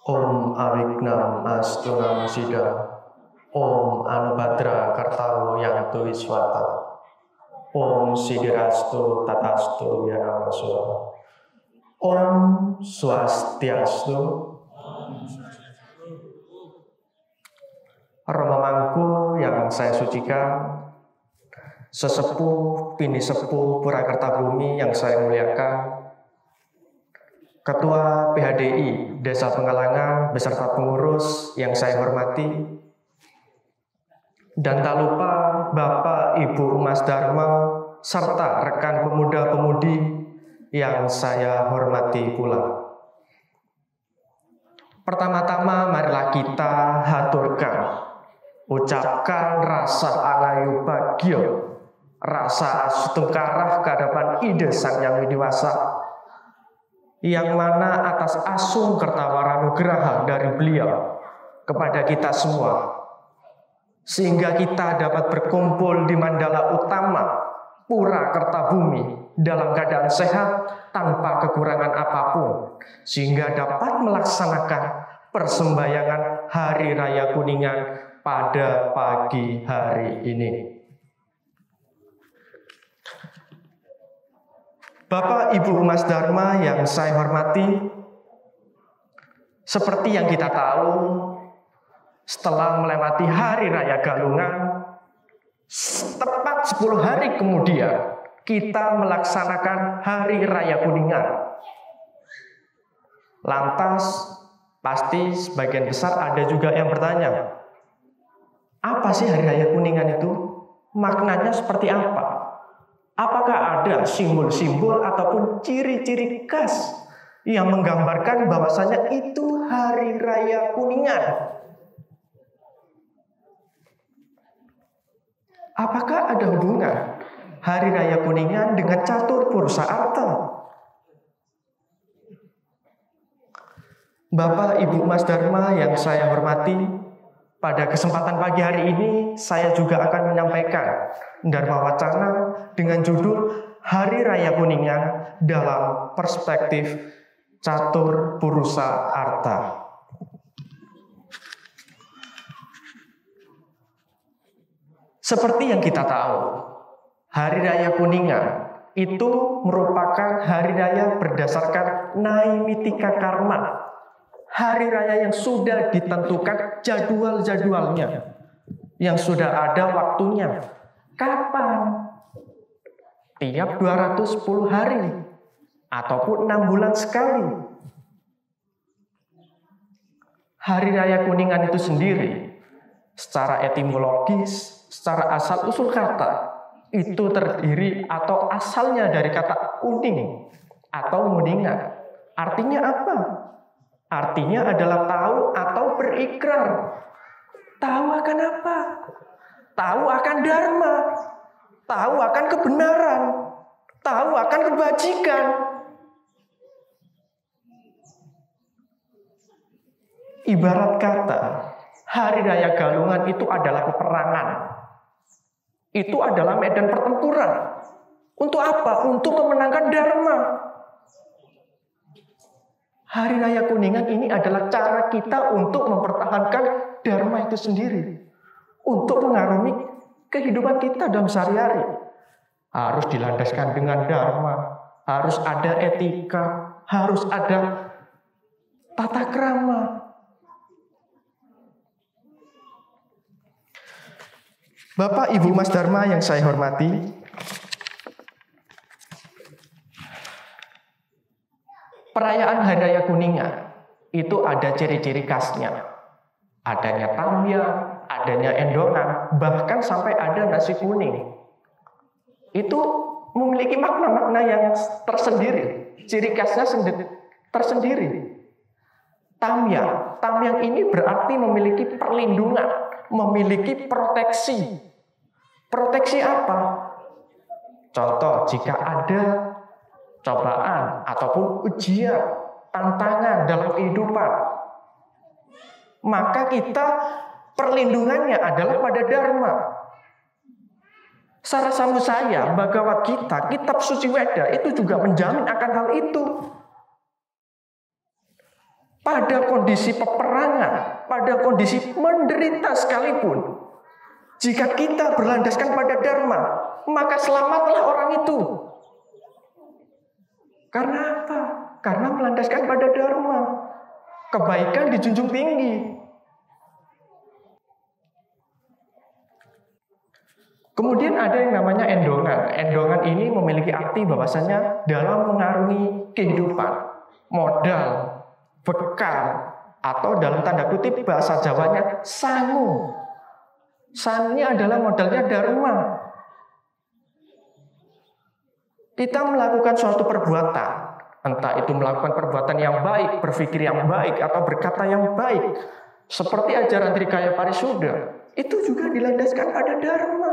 Om Awignam Astu Namasida. Om Anubhadra Kartawo Yantu Iswata. Om Sidirastu Tatastu Yanamasura. Om Swastiastu. Romo Mangku yang saya sucikan, sesepuh Bini Sepuh Purwakarta Bumi yang saya muliakan, Ketua PHDI Desa Pengalangan beserta pengurus yang saya hormati, dan tak lupa Bapak Ibu Mas Dharma serta rekan pemuda-pemudi yang saya hormati pula. Pertama-tama marilah kita haturkan, ucapkan rasa alayu bagyo, rasa asutungkarah kehadapan Ide Sang Yang Widiwasa, yang mana atas asung kertawaranugraha dari beliau kepada kita semua, sehingga kita dapat berkumpul di Mandala Utama Pura Kertabumi dalam keadaan sehat tanpa kekurangan apapun, sehingga dapat melaksanakan persembahyangan Hari Raya Kuningan pada pagi hari ini. Bapak Ibu Mas Dharma yang saya hormati, seperti yang kita tahu, setelah melewati Hari Raya Galungan, tepat 10 hari kemudian kita melaksanakan Hari Raya Kuningan. Lantas pasti sebagian besar ada juga yang bertanya, apa sih Hari Raya Kuningan itu? Maknanya seperti apa? Apakah ada simbol-simbol ataupun ciri-ciri khas yang menggambarkan bahwasanya itu Hari Raya Kuningan? Apakah ada hubungan Hari Raya Kuningan dengan catur Purusa Arta? Bapak Ibu Mas Dharma yang saya hormati, pada kesempatan pagi hari ini saya juga akan menyampaikan Dharma Wacana dengan judul Hari Raya Kuningan dalam perspektif catur Purusa Arta. Seperti yang kita tahu, Hari Raya Kuningan itu merupakan hari raya berdasarkan Naimittika Karma. Hari raya yang sudah ditentukan jadwal-jadwalnya, yang sudah ada waktunya. Kapan? Tiap 210 hari ataupun 6 bulan sekali. Hari Raya Kuningan itu sendiri secara etimologis, secara asal-usul kata, itu terdiri atau asalnya dari kata kuning atau kuningan. Artinya apa? Artinya adalah tahu atau berikrar. Tahu akan apa? Tahu akan dharma. Tahu akan kebenaran. Tahu akan kebajikan. Ibarat kata, Hari Raya Galungan itu adalah peperangan. Itu adalah medan pertempuran. Untuk apa? Untuk memenangkan dharma. Hari Raya Kuningan ini adalah cara kita untuk mempertahankan dharma itu sendiri. Untuk mengarungi kehidupan kita dalam sehari-hari. Harus dilandaskan dengan dharma. Harus ada etika. Harus ada tata krama. Bapak Ibu Mas Dharma yang saya hormati, perayaan Hari Raya Kuningan itu ada ciri-ciri khasnya. Adanya tamyang, adanya endongan, bahkan sampai ada nasi kuning. Itu memiliki makna-makna yang tersendiri, ciri khasnya tersendiri. Tamyang ini berarti memiliki perlindungan, memiliki proteksi. Proteksi apa? Contoh, jika ada cobaan ataupun ujian, tantangan dalam kehidupan, maka kita perlindungannya adalah pada dharma. Sarasamu saya, Bhagavad Gita, kitab suci Weda itu juga menjamin akan hal itu. pada kondisi peperangan, pada kondisi menderita sekalipun. Jika kita berlandaskan pada dharma, maka selamatlah orang itu. Karena apa? Karena melandaskan pada dharma. Kebaikan dijunjung tinggi. Kemudian ada yang namanya endongan. Endongan ini memiliki arti bahwasanya dalam mengarungi kehidupan, modal, bekal, atau dalam tanda kutip bahasa Jawanya sangu. Sangu adalah modalnya dharma. Kita melakukan suatu perbuatan, entah itu melakukan perbuatan yang baik, berpikir yang baik, atau berkata yang baik, seperti ajaran Trikaya Parisuddha, itu juga dilandaskan pada dharma.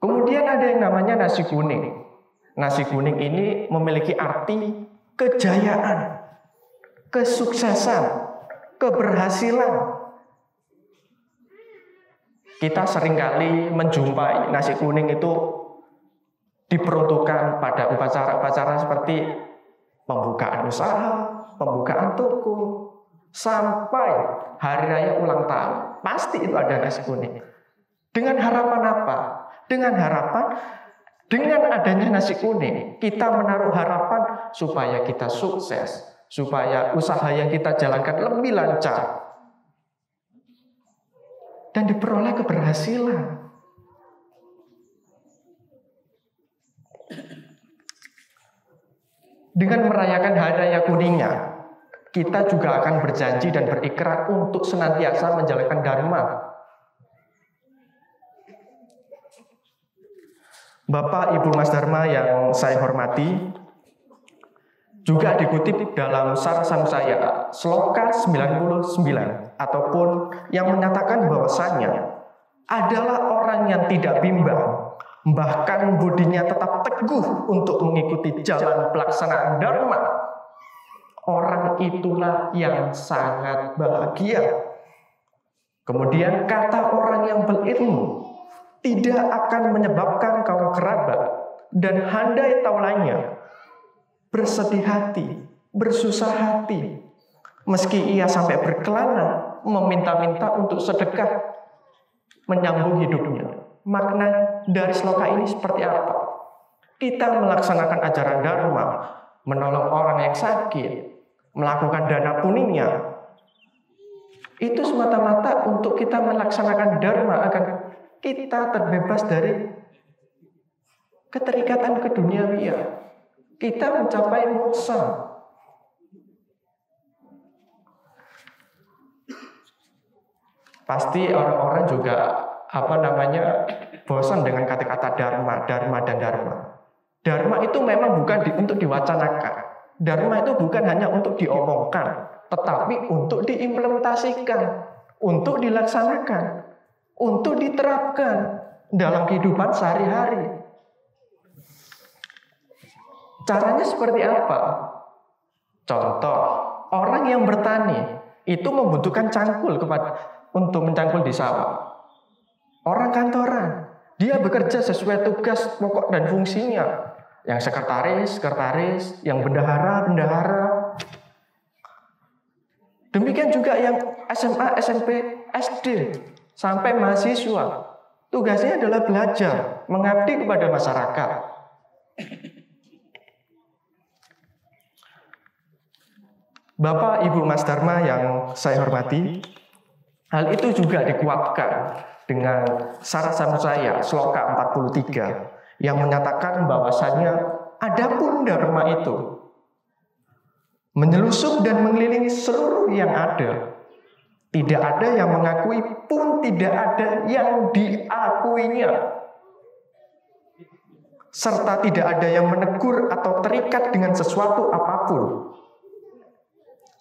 Kemudian ada yang namanya nasi kuning. Nasi kuning ini memiliki arti kejayaan, kesuksesan, keberhasilan. Kita seringkali menjumpai nasi kuning itu diperuntukkan pada upacara-upacara seperti pembukaan usaha, pembukaan toko, sampai hari raya ulang tahun. Pasti itu ada nasi kuning. Dengan harapan apa? Dengan harapan, dengan adanya nasi kuning, kita menaruh harapan supaya kita sukses, supaya usaha yang kita jalankan lebih lancar, dan diperoleh keberhasilan. Dengan merayakan Hari Raya Kuningnya, kita juga akan berjanji dan berikrar untuk senantiasa menjalankan dharma. Bapak, Ibu, Mas Dharma yang saya hormati, juga dikutip dalam Sarasamsaya Sloka 99, ataupun yang menyatakan bahwasannya adalah orang yang tidak bimbang, bahkan budinya tetap teguh untuk mengikuti jalan pelaksanaan dharma. Orang itulah yang sangat bahagia. Kemudian kata orang yang berilmu tidak akan menyebabkan kaum kerabat dan handai taulanya bersedih hati, bersusah hati, meski ia sampai berkelana meminta-minta untuk sedekah menyambung hidupnya. Makna dari sloka ini seperti apa? Kita melaksanakan ajaran dharma, menolong orang yang sakit, melakukan dana puningnya, itu semata-mata untuk kita melaksanakan dharma agar kita terbebas dari keterikatan keduniawian. Kita mencapai moksa. Pasti orang-orang juga bosan dengan kata-kata dharma, dharma dan dharma. Dharma itu memang bukan untuk diwacanakan. Dharma itu bukan hanya untuk diomongkan, tetapi untuk diimplementasikan, untuk dilaksanakan, untuk diterapkan dalam kehidupan sehari-hari. Caranya seperti apa? Contoh, orang yang bertani itu membutuhkan cangkul untuk mencangkul di sawah. Orang kantoran, dia bekerja sesuai tugas pokok dan fungsinya. Yang sekretaris, yang bendahara. Demikian juga yang SMA, SMP, SD, sampai mahasiswa. Tugasnya adalah belajar, mengabdi kepada masyarakat. Bapak, Ibu, Mas Dharma yang saya hormati, hal itu juga dikuatkan dengan Sarasamsaya Sloka 43 yang menyatakan bahwasannya adapun dharma itu menyelusup dan mengelilingi seluruh yang ada. Tidak ada yang mengakui pun tidak ada yang diakuinya. Serta tidak ada yang menegur atau terikat dengan sesuatu apapun.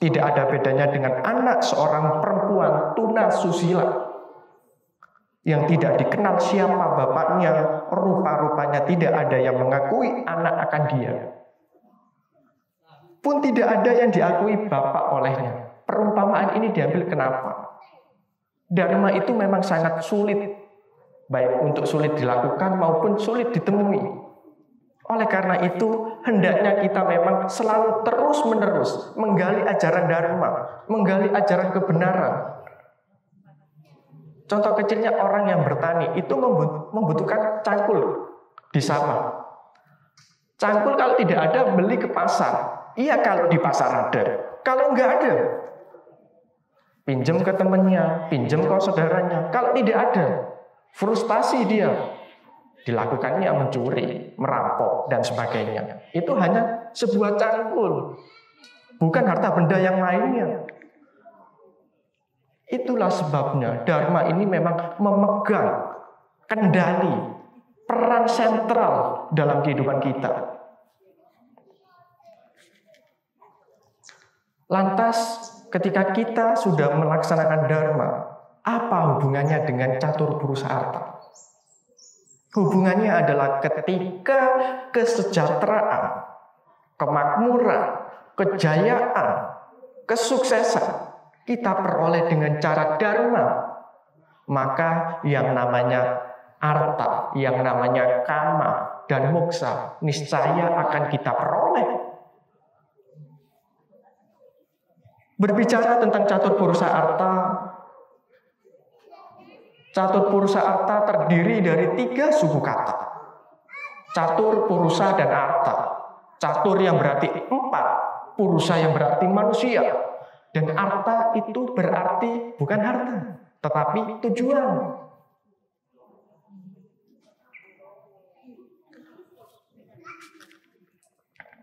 Tidak ada bedanya dengan anak seorang perempuan tunasusila yang tidak dikenal siapa bapaknya, rupa-rupanya tidak ada yang mengakui anak akan dia. Pun tidak ada yang diakui bapak olehnya. Perumpamaan ini diambil kenapa? Dharma itu memang sangat sulit, baik untuk sulit dilakukan maupun sulit ditemui. Oleh karena itu, hendaknya kita memang selalu terus-menerus menggali ajaran Dharma, menggali ajaran kebenaran. Contoh kecilnya orang yang bertani itu membutuhkan cangkul di sawah. Cangkul kalau tidak ada, beli ke pasar. Iya kalau di pasar ada. Kalau enggak ada, pinjam ke temannya, pinjam ke saudaranya. Kalau tidak ada, frustasi dia. Dilakukannya mencuri, merampok, dan sebagainya. Itu hanya sebuah cangkul, bukan harta benda yang lainnya. Itulah sebabnya Dharma ini memang memegang kendali, peran sentral dalam kehidupan kita. Lantas, ketika kita sudah melaksanakan Dharma, apa hubungannya dengan catur purusa arta? Hubungannya adalah ketika kesejahteraan, kemakmuran, kejayaan, kesuksesan kita peroleh dengan cara Dharma, maka yang namanya arta, yang namanya kama dan moksa niscaya akan kita peroleh. Berbicara tentang catur purusa arta, catur purusa arta terdiri dari 3 suku kata. Catur, purusa, dan arta. Catur yang berarti 4, purusa yang berarti manusia, dan arta itu berarti bukan harta, tetapi tujuan.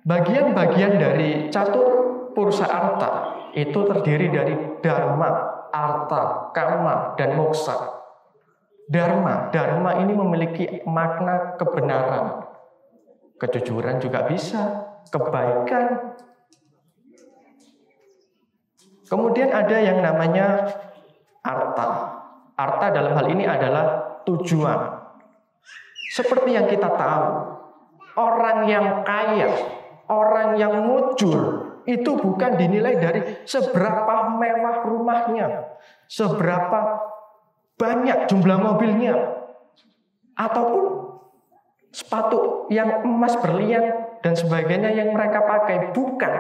Bagian-bagian dari catur purusa arta itu terdiri dari dharma, arta, kama, dan moksa. Dharma ini memiliki makna kebenaran. Kejujuran juga bisa, kebaikan. Kemudian ada yang namanya arta. Arta dalam hal ini adalah tujuan. Seperti yang kita tahu, orang yang kaya, orang yang mujur, itu bukan dinilai dari seberapa mewah rumahnya, seberapa banyak jumlah mobilnya, ataupun sepatu yang emas berlian dan sebagainya yang mereka pakai. Bukan.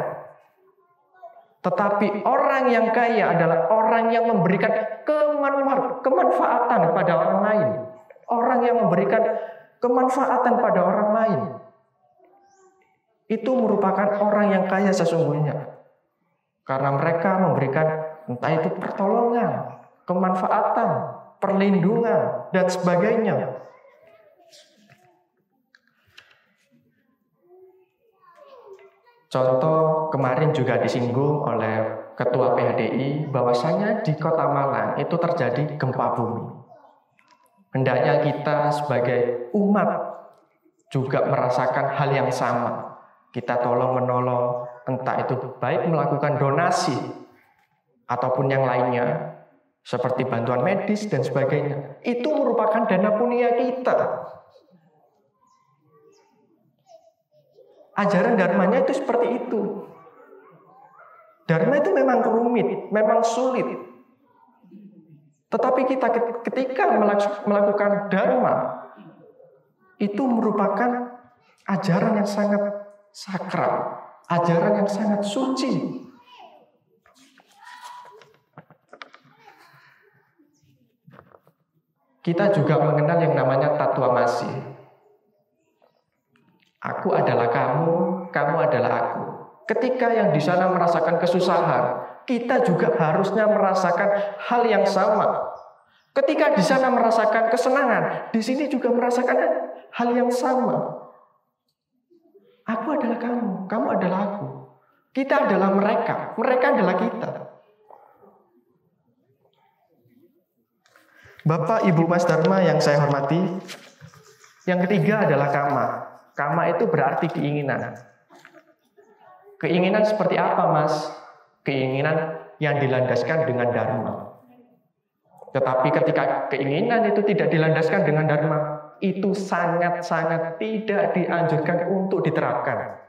Tetapi orang yang kaya adalah orang yang memberikan kemanfaatan pada orang lain. Orang yang memberikan kemanfaatan pada orang lain. Itu merupakan orang yang kaya sesungguhnya. Karena mereka memberikan entah itu pertolongan, kemanfaatan, perlindungan, dan sebagainya. Contoh kemarin juga disinggung oleh Ketua PHDI bahwasanya di Kota Malang itu terjadi gempa bumi. Hendaknya kita sebagai umat juga merasakan hal yang sama. Kita tolong menolong, entah itu baik melakukan donasi ataupun yang lainnya, seperti bantuan medis dan sebagainya. Itu merupakan dana punya kita. Ajaran dharmanya itu seperti itu. Dharma itu memang rumit, memang sulit. Tetapi kita ketika melakukan dharma, itu merupakan ajaran yang sangat sakral, ajaran yang sangat suci. Kita juga mengenal yang namanya tatwamasi. Aku adalah kamu, kamu adalah aku. Ketika yang di sana merasakan kesusahan, kita juga harusnya merasakan hal yang sama. Ketika di sana merasakan kesenangan, di sini juga merasakan hal yang sama. Aku adalah kamu, kamu adalah aku. Kita adalah mereka, mereka adalah kita. Bapak, Ibu, Mas Dharma yang saya hormati, yang ketiga adalah kama. Kama itu berarti keinginan. Keinginan seperti apa, Mas? Keinginan yang dilandaskan dengan dharma. Tetapi ketika keinginan itu tidak dilandaskan dengan dharma, itu sangat-sangat tidak dianjurkan untuk diterapkan.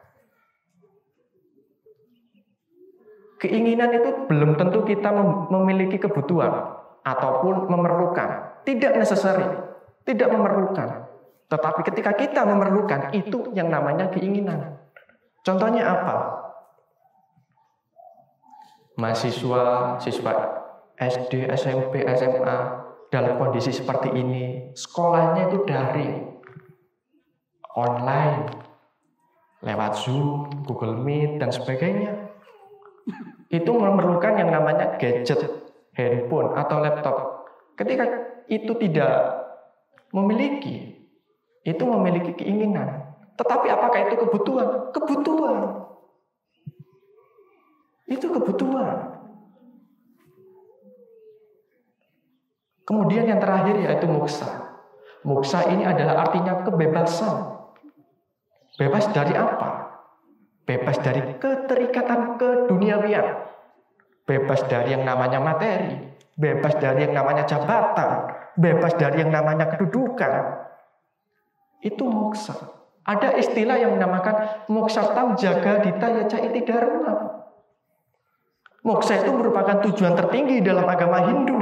Keinginan itu belum tentu kita memiliki kebutuhan ataupun memerlukan. Tidak necessary, tidak memerlukan. Tetapi ketika kita memerlukan, itu yang namanya keinginan. Contohnya apa? Mahasiswa, siswa SD, SMP, SMA dalam kondisi seperti ini, sekolahnya itu daring, online, lewat Zoom, Google Meet, dan sebagainya. Itu memerlukan yang namanya gadget, handphone, atau laptop. Ketika itu tidak memiliki, itu memiliki keinginan. Tetapi apakah itu kebutuhan? Kebutuhan. Itu kebutuhan. Kemudian yang terakhir yaitu moksa. Moksa ini adalah artinya kebebasan. Bebas dari apa? Bebas dari keterikatan keduniawian. Bebas dari yang namanya materi. Bebas dari yang namanya jabatan. Bebas dari yang namanya kedudukan. Itu moksa. Ada istilah yang dinamakan moksartam jaga dita yaca iti dharma. Moksa itu merupakan tujuan tertinggi dalam agama Hindu.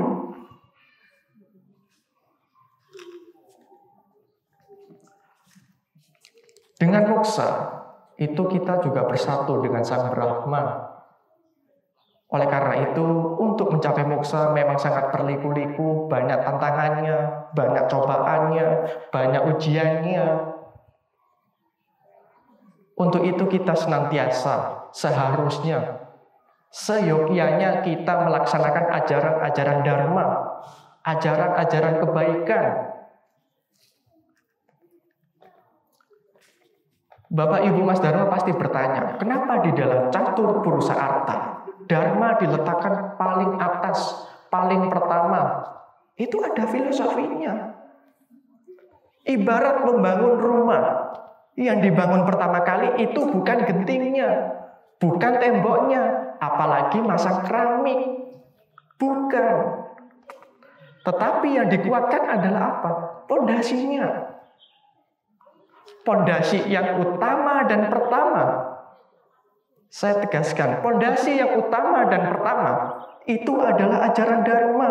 Dengan moksa, itu kita juga bersatu dengan Sang Brahma. Oleh karena itu, untuk mencapai moksa memang sangat berliku-liku, banyak tantangannya, banyak cobaannya, banyak ujiannya. Untuk itu kita senantiasa, seharusnya, seyogyanya kita melaksanakan ajaran-ajaran dharma, ajaran-ajaran kebaikan. Bapak Ibu Mas Dharma pasti bertanya, kenapa di dalam catur purusa arta dharma diletakkan paling atas, paling pertama? Itu ada filosofinya. Ibarat membangun rumah, yang dibangun pertama kali itu bukan gentingnya, bukan temboknya, apalagi masang keramik. Bukan. Tetapi yang dikuatkan adalah apa? Pondasinya. Pondasi yang utama dan pertama. Saya tegaskan, pondasi yang utama dan pertama itu adalah ajaran dharma.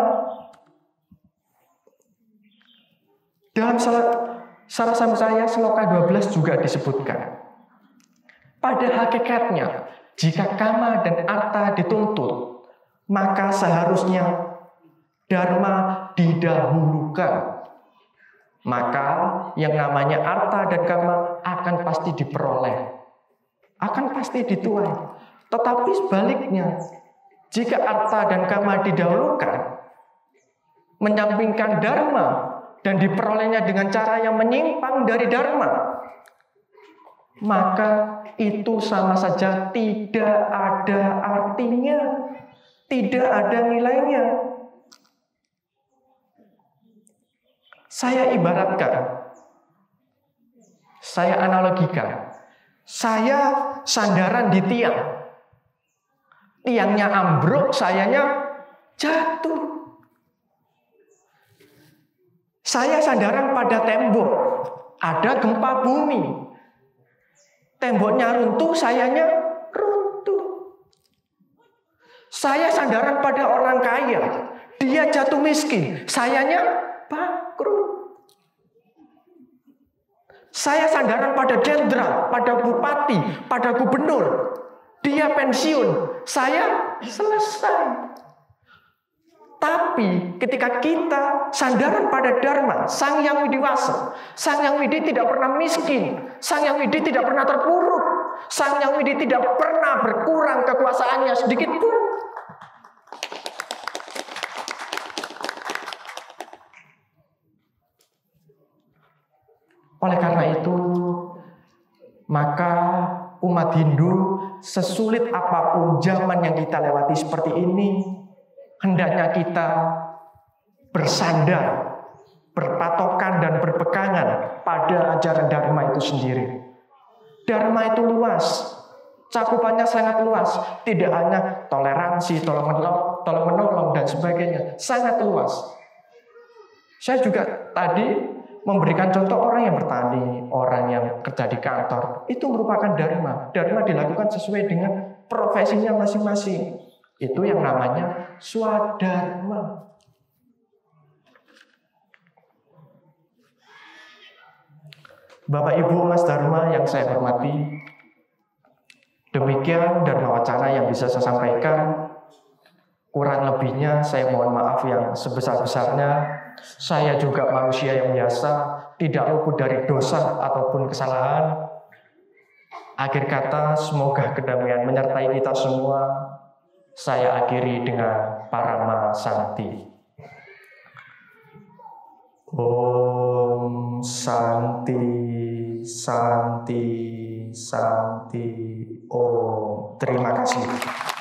Dalam salah saya Sloka 12 juga disebutkan. Pada hakikatnya, jika kama dan arta dituntut, maka seharusnya dharma didahulukan. Maka yang namanya arta dan kama akan pasti diperoleh, akan pasti dituai. Tetapi sebaliknya, jika arta dan kama didahulukan, menyampingkan dharma dan diperolehnya dengan cara yang menyimpang dari dharma, maka itu sama saja tidak ada artinya, tidak ada nilainya. Saya ibaratkan, saya analogikan, saya sandaran di tiang. Tiangnya ambruk, sayanya jatuh. Saya sandaran pada tembok, ada gempa bumi. Temboknya runtuh, sayanya runtuh. Saya sandaran pada orang kaya, dia jatuh miskin, sayanya bangkrut. Saya sandaran pada jenderal, pada bupati, pada gubernur. Dia pensiun, saya selesai. Tapi ketika kita sandaran pada dharma, Sang Hyang Widiwasa, Sang Hyang Widi tidak pernah miskin, Sang Hyang Widi tidak pernah terpuruk, Sang Hyang Widi tidak pernah berkurang kekuasaannya sedikit pun. Oleh karena itu, maka umat Hindu, sesulit apapun zaman yang kita lewati seperti ini, hendaknya kita bersandar, berpatokan dan berpegangan pada ajaran dharma itu sendiri. Dharma itu luas, cakupannya sangat luas, tidak hanya toleransi, tolong menolong dan sebagainya, sangat luas. Saya juga tadi memberikan contoh orang yang bertani, orang yang kerja di kantor, itu merupakan dharma. Dharma dilakukan sesuai dengan profesinya masing-masing. Itu yang namanya swadharma. Bapak Ibu Mas Dharma yang saya hormati, demikian Dharma Wacana yang bisa saya sampaikan. Kurang lebihnya saya mohon maaf yang sebesar-besarnya. Saya juga manusia yang biasa, tidak luput dari dosa ataupun kesalahan. Akhir kata, semoga kedamaian menyertai kita semua. Saya akhiri dengan Parama Santi. Om Santi, Santi, Santi, Om. Terima kasih.